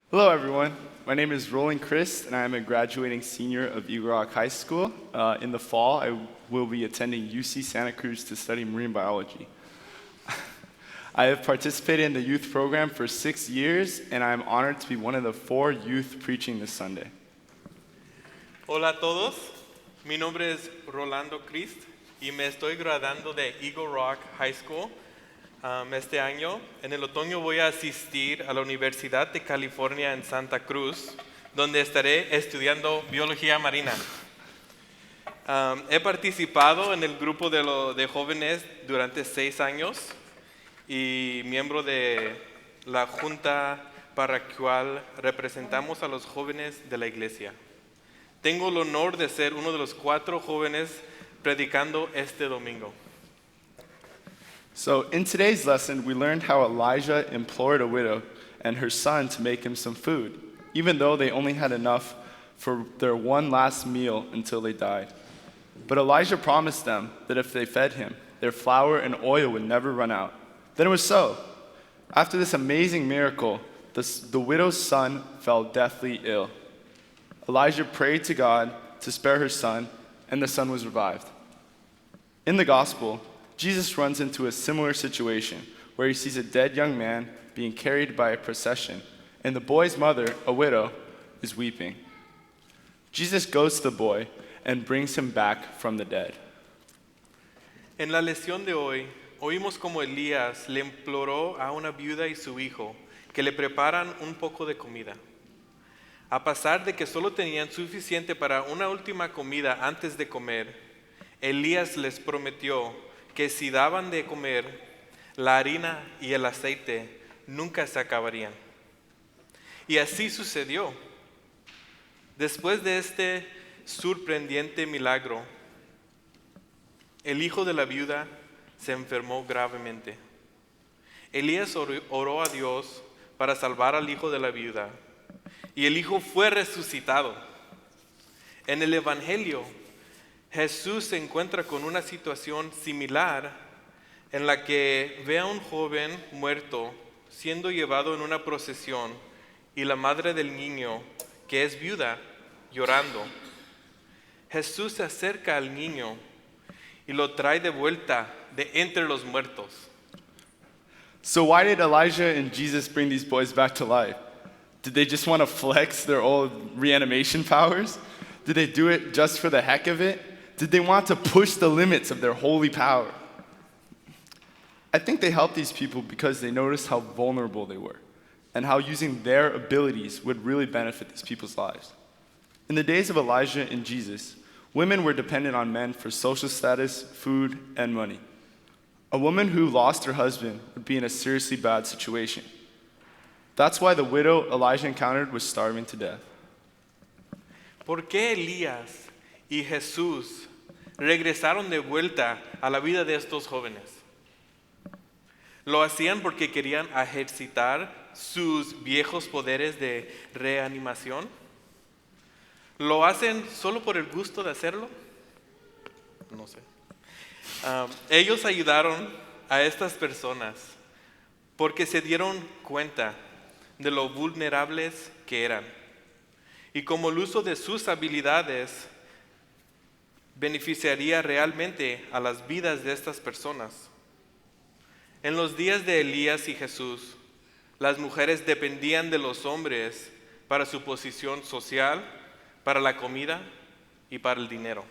Hello, everyone. My name is Roland and I am a graduating senior of Eagle Rock High School. In the fall, I will be attending UC Santa Cruz to study marine biology. I have participated in the youth program for 6 years, and I am honored to be one of the 4 youth preaching this Sunday. Hola a todos, mi nombre es Rolando Crist y me estoy graduando de Eagle Rock High School este año. En el otoño voy a asistir a la Universidad de California en Santa Cruz, donde estaré estudiando biología marina. He participado en el grupo de jóvenes durante 6 años y miembro de la junta parroquial representamos a los jóvenes de la iglesia. Tengo el honor de ser uno de los 4 jóvenes predicando este domingo. So, in today's lesson, we learned how Elijah implored a widow and her son to make him some food, even though they only had enough for their one last meal until they died. But Elijah promised them that if they fed him, their flour and oil would never run out. Then it was so. After this amazing miracle, the widow's son fell deathly ill. Elijah prayed to God to spare her son, and the son was revived. In the gospel, Jesus runs into a similar situation where he sees a dead young man being carried by a procession, and the boy's mother, a widow, is weeping. Jesus goes to the boy and brings him back from the dead. En la lección de hoy, oímos como Elías le imploró a una viuda y su hijo que le preparan un poco de comida. A pesar de que solo tenían suficiente para una última comida antes de comer, Elías les prometió que si daban de comer, la harina y el aceite nunca se acabarían. Y así sucedió. Después de este sorprendente milagro, el hijo de la viuda se enfermó gravemente. Elías oró a Dios para salvar al hijo de la viuda, y el hijo fue resucitado. En el Evangelio, Jesús se encuentra con una situación similar en la que ve a un joven muerto siendo llevado en una procesión y la madre del niño, que es viuda, llorando. Jesús se acerca al niño y lo trae de vuelta de entre los muertos. So, why did Elijah and Jesus bring these boys back to life? Did they just want to flex their old reanimation powers? Did they do it just for the heck of it? Did they want to push the limits of their holy power? I think they helped these people because they noticed how vulnerable they were and how using their abilities would really benefit these people's lives. In the days of Elijah and Jesus, women were dependent on men for social status, food, and money. A woman who lost her husband would be in a seriously bad situation. That's why the widow Elijah encountered was starving to death. ¿Por qué Elías y Jesús regresaron de vuelta a la vida de estos jóvenes? ¿Lo hacían porque querían ejercitar sus viejos poderes de reanimación? ¿Lo hacen solo por el gusto de hacerlo? No sé. Ellos ayudaron a estas personas porque se dieron cuenta de lo vulnerables que eran. Y como el uso de sus habilidades beneficiaría realmente a las vidas de estas personas. En los días de Elías y Jesús, las mujeres dependían de los hombres para su posición social, para la comida y para el dinero.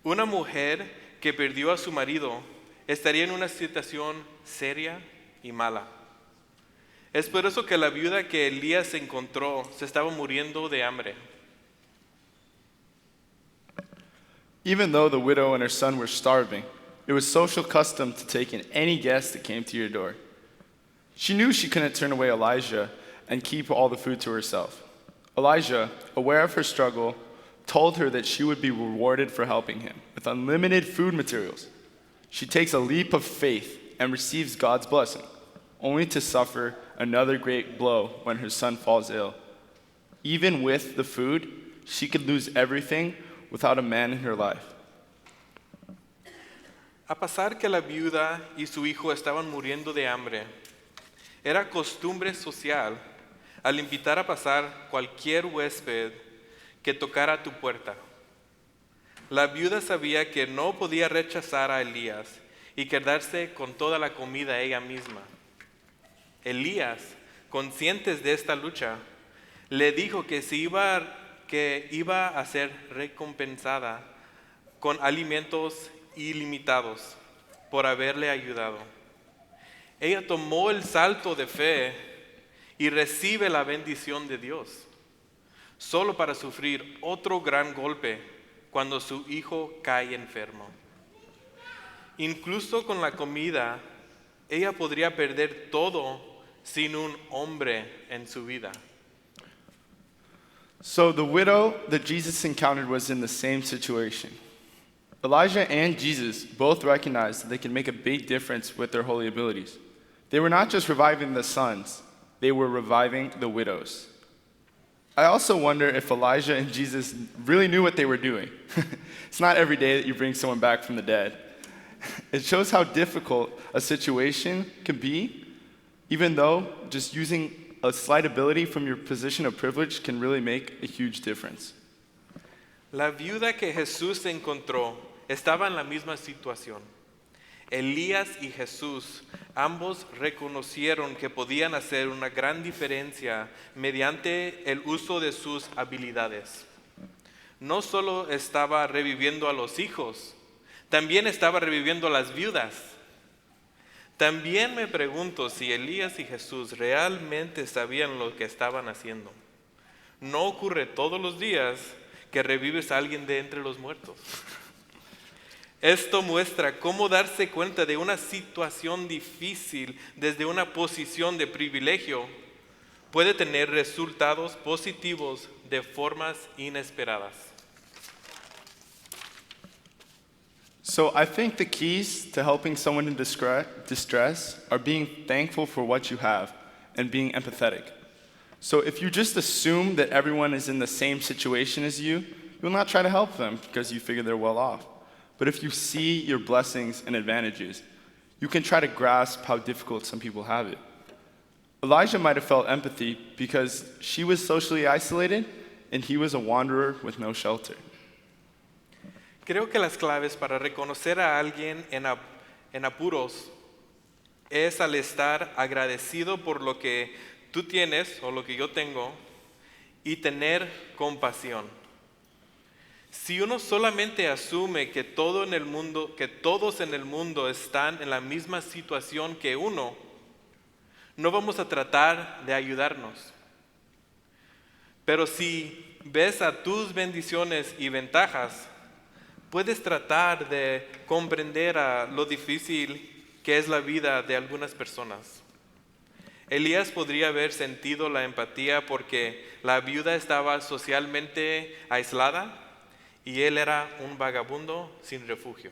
Una mujer que perdió a su marido estaría en una situación seria y mala. Es por eso que la viuda que Elías encontró se estaba muriendo de hambre. Even though the widow and her son were starving, it was social custom to take in any guest that came to your door. She knew she couldn't turn away Elijah and keep all the food to herself. Elijah, aware of her struggle, told her that she would be rewarded for helping him with unlimited food materials. She takes a leap of faith and receives God's blessing, only to suffer another great blow when her son falls ill. Even with the food, she could lose everything without a man in her life. A pesar que la viuda y su hijo estaban muriendo de hambre, era costumbre social al invitar a pasar cualquier huésped que tocara tu puerta. La viuda sabía que no podía rechazar a Elías y quedarse con toda la comida ella misma. Elías, conscientes de esta lucha, le dijo que iba a ser recompensada con alimentos ilimitados por haberle ayudado. Ella tomó el salto de fe y recibe la bendición de Dios, solo para sufrir otro gran golpe cuando su hijo cae enfermo. Incluso con la comida, ella podría perder todo sin un hombre en su vida. So the widow that Jesus encountered was in the same situation. Elijah and Jesus both recognized that they could make a big difference with their holy abilities. They were not just reviving the sons, they were reviving the widows. I also wonder if Elijah and Jesus really knew what they were doing. It's not every day that you bring someone back from the dead. It shows how difficult a situation can be, even though just using a slight ability from your position of privilege can really make a huge difference. La viuda que Jesús encontró estaba en la misma situación. Elías y Jesús ambos reconocieron que podían hacer una gran diferencia mediante el uso de sus habilidades. No solo estaba reviviendo a los hijos, también estaba reviviendo a las viudas. También me pregunto si Elías y Jesús realmente sabían lo que estaban haciendo. No ocurre todos los días que revives a alguien de entre los muertos. Esto muestra cómo darse cuenta de una situación difícil desde una posición de privilegio puede tener resultados positivos de formas inesperadas. So I think the keys to helping someone in distress are being thankful for what you have and being empathetic. So if you just assume that everyone is in the same situation as you will not try to help them because you figure they're well off. But if you see your blessings and advantages, you can try to grasp how difficult some people have it. Elijah might have felt empathy because she was socially isolated and he was a wanderer with no shelter. Creo que las claves para reconocer a alguien en apuros es al estar agradecido por lo que tú tienes o lo que yo tengo y tener compasión. Si uno solamente asume que todos en el mundo están en la misma situación que uno, no vamos a tratar de ayudarnos. Pero si ves a tus bendiciones y ventajas, puedes tratar de comprender lo difícil que es la vida de algunas personas. Elías podría haber sentido la empatía porque la viuda estaba socialmente aislada y él era un vagabundo sin refugio.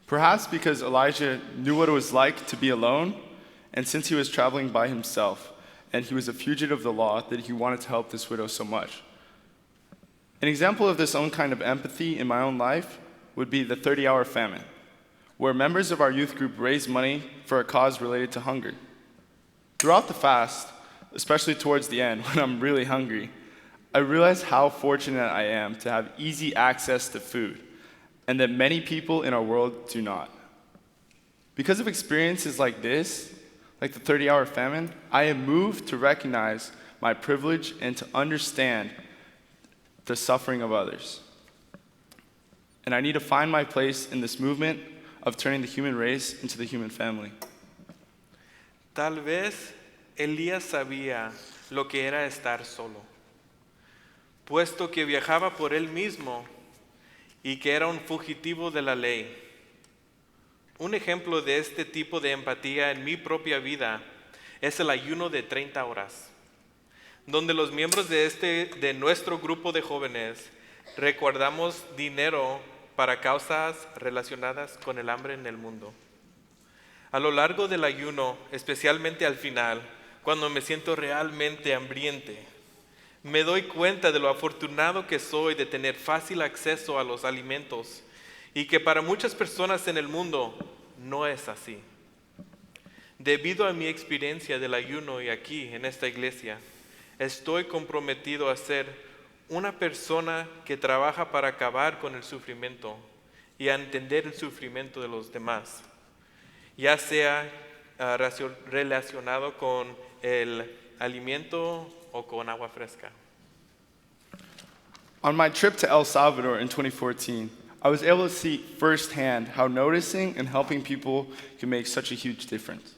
Perhaps because Elijah knew what it was like to be alone, and since he was traveling by himself, and he was a fugitive of the law, that he wanted to help this widow so much. An example of this own kind of empathy in my own life would be the 30-hour famine, where members of our youth group raised money for a cause related to hunger. Throughout the fast, especially towards the end when I'm really hungry, I realize how fortunate I am to have easy access to food, and that many people in our world do not. Because of experiences like this, like the 30-hour famine, I am moved to recognize my privilege and to understand the suffering of others. And I need to find my place in this movement of turning the human race into the human family. Tal vez Elías sabía lo que era estar solo, puesto que viajaba por él mismo y que era un fugitivo de la ley. Un ejemplo de este tipo de empatía en mi propia vida es el ayuno de 30 horas, donde los miembros de nuestro grupo de jóvenes recaudamos dinero para causas relacionadas con el hambre en el mundo. A lo largo del ayuno, especialmente al final, cuando me siento realmente hambriente, me doy cuenta de lo afortunado que soy de tener fácil acceso a los alimentos y que para muchas personas en el mundo no es así. Debido a mi experiencia del ayuno y aquí en esta iglesia, estoy comprometido a ser una persona que trabaja para acabar con el sufrimiento y a entender el sufrimiento de los demás, ya sea relacionado con el alimento o con agua fresca. On my trip to El Salvador in 2014, I was able to see firsthand how noticing and helping people can make such a huge difference.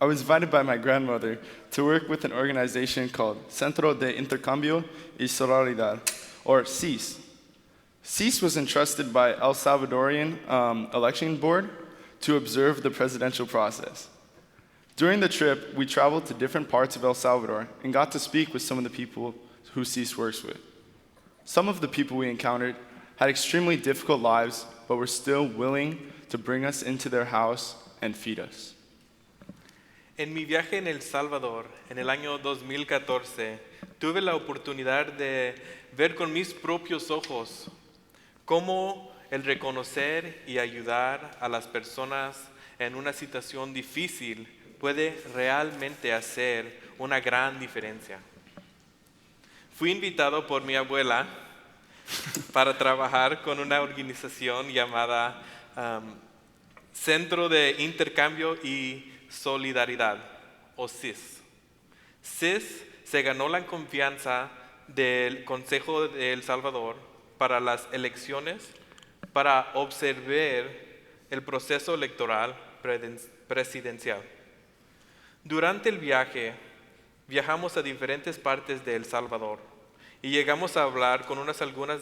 I was invited by my grandmother to work with an organization called Centro de Intercambio y Solidaridad, or CIS. CIS was entrusted by El Salvadorian election board to observe the presidential process. During the trip, we traveled to different parts of El Salvador and got to speak with some of the people who CIS works with. Some of the people we encountered had extremely difficult lives, but were still willing to bring us into their house and feed us. En mi viaje en El Salvador, en el año 2014, tuve la oportunidad de ver con mis propios ojos cómo el reconocer y ayudar a las personas en una situación difícil puede realmente hacer una gran diferencia. Fui invitado por mi abuela para trabajar con una organización llamada Centro de Intercambio y Solidaridad, o CIS. CIS se ganó la confianza del Consejo de El Salvador para las elecciones, para observar el proceso electoral presidencial. Durante el viaje, viajamos a diferentes partes de El Salvador y llegamos a hablar con algunas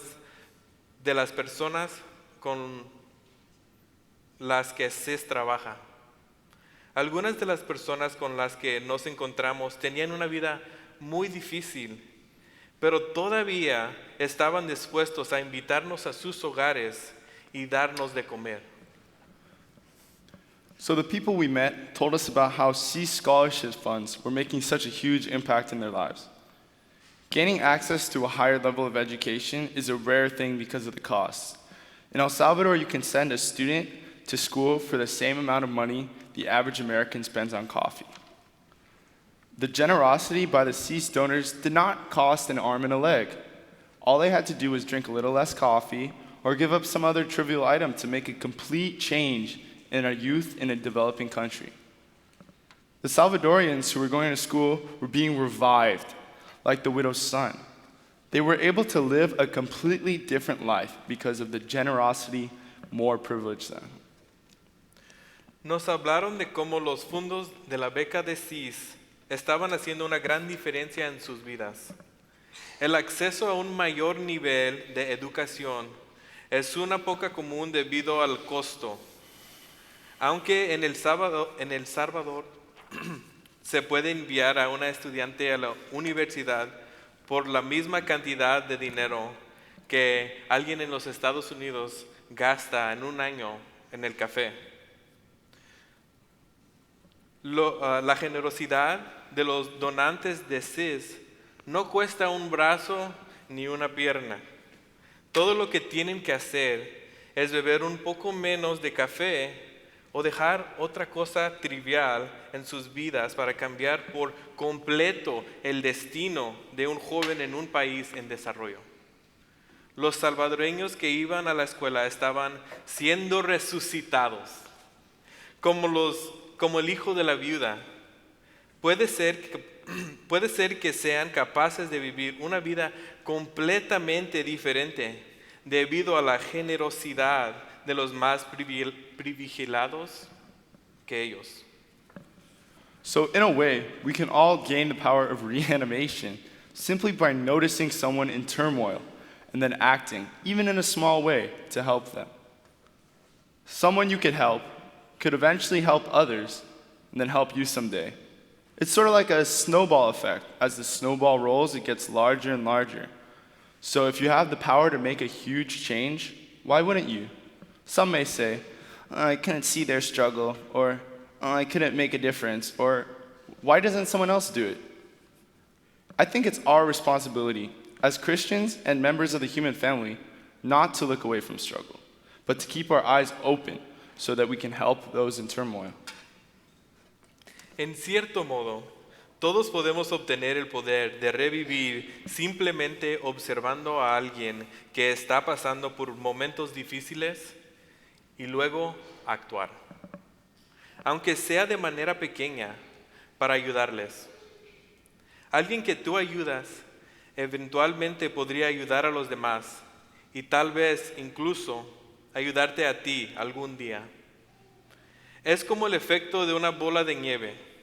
de las personas con las que CIS trabaja. Algunas de las personas con las que nos encontramos tenían una vida muy difícil, pero todavía estaban dispuestos a invitarnos a sus hogares y darnos de comer. So the people we met told us about how CIS scholarship funds were making such a huge impact in their lives. Gaining access to a higher level of education is a rare thing because of the costs. In El Salvador, you can send a student to school for the same amount of money the average American spends on coffee. The generosity by the CIS donors did not cost an arm and a leg. All they had to do was drink a little less coffee or give up some other trivial item to make a complete change in our youth in a developing country. The Salvadorians who were going to school were being revived, like the widow's son. They were able to live a completely different life because of the generosity more privileged than. Nos hablaron de cómo los fondos de la beca de CIS estaban haciendo una gran diferencia en sus vidas. El acceso a un mayor nivel de educación es una poca común debido al costo. Aunque en El Salvador se puede enviar a una estudiante a la universidad por la misma cantidad de dinero que alguien en los Estados Unidos gasta en un año en el café. La generosidad de los donantes de CIS no cuesta un brazo ni una pierna. Todo lo que tienen que hacer es beber un poco menos de café o dejar otra cosa trivial en sus vidas para cambiar por completo el destino de un joven en un país en desarrollo. Los salvadoreños que iban a la escuela estaban siendo resucitados, como el hijo de la viuda. Puede ser que sean capaces de vivir una vida completamente diferente debido a la generosidad de los más privilegiados que ellos. So in a way, we can all gain the power of reanimation simply by noticing someone in turmoil and then acting, even in a small way, to help them. Someone you could help could eventually help others and then help you someday. It's sort of like a snowball effect. As the snowball rolls, it gets larger and larger. So if you have the power to make a huge change, why wouldn't you? Some may say, I couldn't see their struggle, or I couldn't make a difference, or why doesn't someone else do it? I think it's our responsibility as Christians and members of the human family not to look away from struggle, but to keep our eyes open so that we can help those in turmoil. En cierto modo, todos podemos obtener el poder de revivir simplemente observando a alguien que está pasando por momentos difíciles y luego actuar, aunque sea de manera pequeña, para ayudarles. Alguien que tú ayudas eventualmente podría ayudar a los demás y tal vez incluso ayudarte a ti algún día. Es como el efecto de una bola de nieve.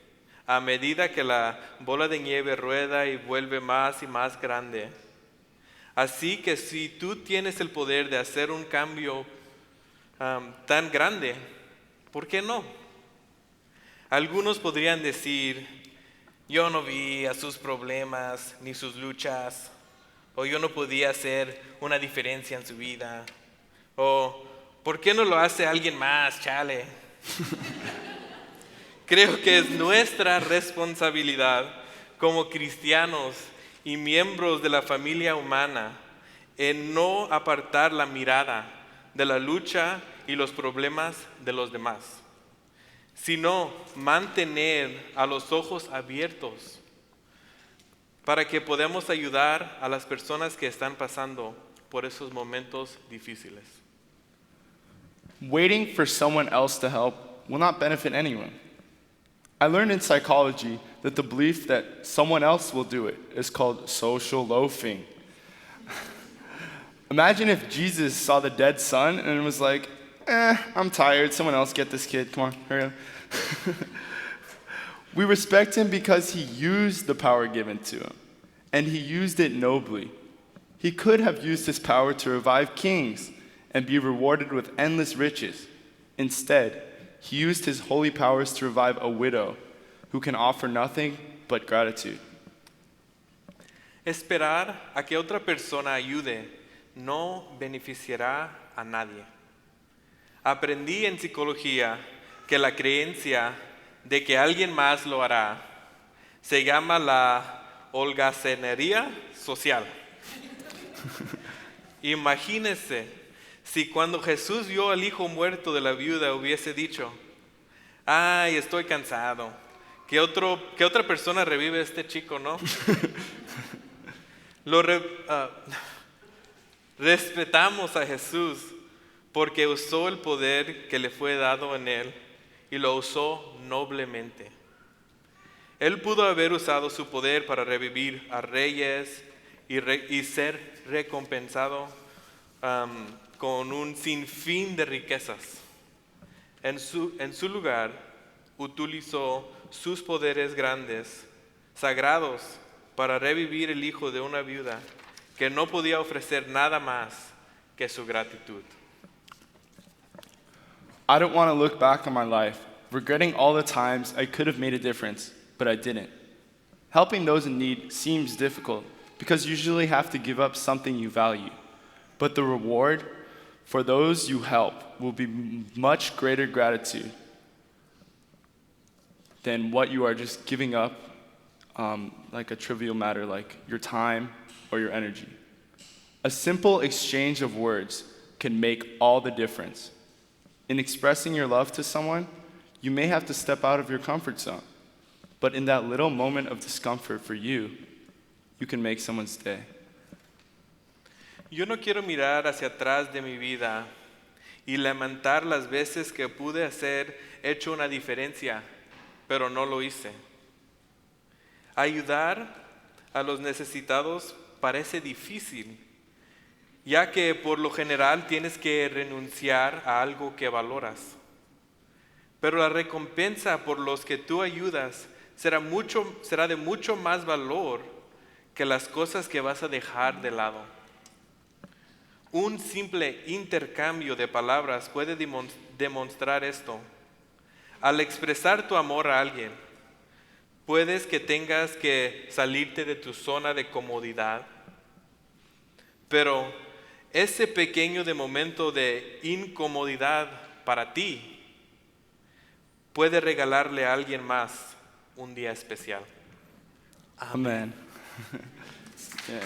A medida que la bola de nieve rueda y vuelve más y más grande. Así que si tú tienes el poder de hacer un cambio tan grande, ¿por qué no? Algunos podrían decir, yo no vi a sus problemas ni sus luchas, o yo no podía hacer una diferencia en su vida, o ¿por qué no lo hace alguien más, chale? Creo que es nuestra responsabilidad como cristianos y miembros de la familia humana en no apartar la mirada de la lucha y los problemas de los demás, sino mantener a los ojos abiertos para que podamos ayudar a las personas que están pasando por esos momentos difíciles. Waiting for someone else to help will not benefit anyone. I learned in psychology that the belief that someone else will do it is called social loafing. Imagine if Jesus saw the dead son and was like, I'm tired, someone else get this kid, come on, hurry up. We respect him because he used the power given to him, and he used it nobly. He could have used his power to revive kings and be rewarded with endless riches. Instead, he used his holy powers to revive a widow who can offer nothing but gratitude. Esperar a que otra persona ayude no beneficiará a nadie. Aprendí en psicología que la creencia de que alguien más lo hará se llama la holgazanería social. Imagínese si cuando Jesús vio al hijo muerto de la viuda hubiese dicho, ay, estoy cansado, que otra persona revive a este chico, ¿no? Respetamos a Jesús porque usó el poder que le fue dado en él y lo usó noblemente. Él pudo haber usado su poder para revivir a reyes y ser recompensado con un sinfín de riquezas. En su lugar, utilizó sus poderes grandes, sagrados, para revivir el hijo de una viuda que no podía ofrecer nada más que su gratitud. I don't want to look back on my life, regretting all the times I could have made a difference, but I didn't. Helping those in need seems difficult because you usually have to give up something you value. But the reward for those you help will be much greater gratitude than what you are just giving up like a trivial matter like your time or your energy. A simple exchange of words can make all the difference. In expressing your love to someone, you may have to step out of your comfort zone. But in that little moment of discomfort for you, you can make someone's day. Yo no quiero mirar hacia atrás de mi vida y lamentar las veces que pude hacer hecho una diferencia, pero no lo hice. Ayudar a los necesitados parece difícil, ya que por lo general tienes que renunciar a algo que valoras. Pero la recompensa por los que tú ayudas será de mucho más valor que las cosas que vas a dejar de lado. Un simple intercambio de palabras puede demostrar esto. Al expresar tu amor a alguien, puedes que tengas que salirte de tu zona de comodidad, pero ese pequeño momento de incomodidad para ti puede regalarle a alguien más un día especial. Amen. Yeah.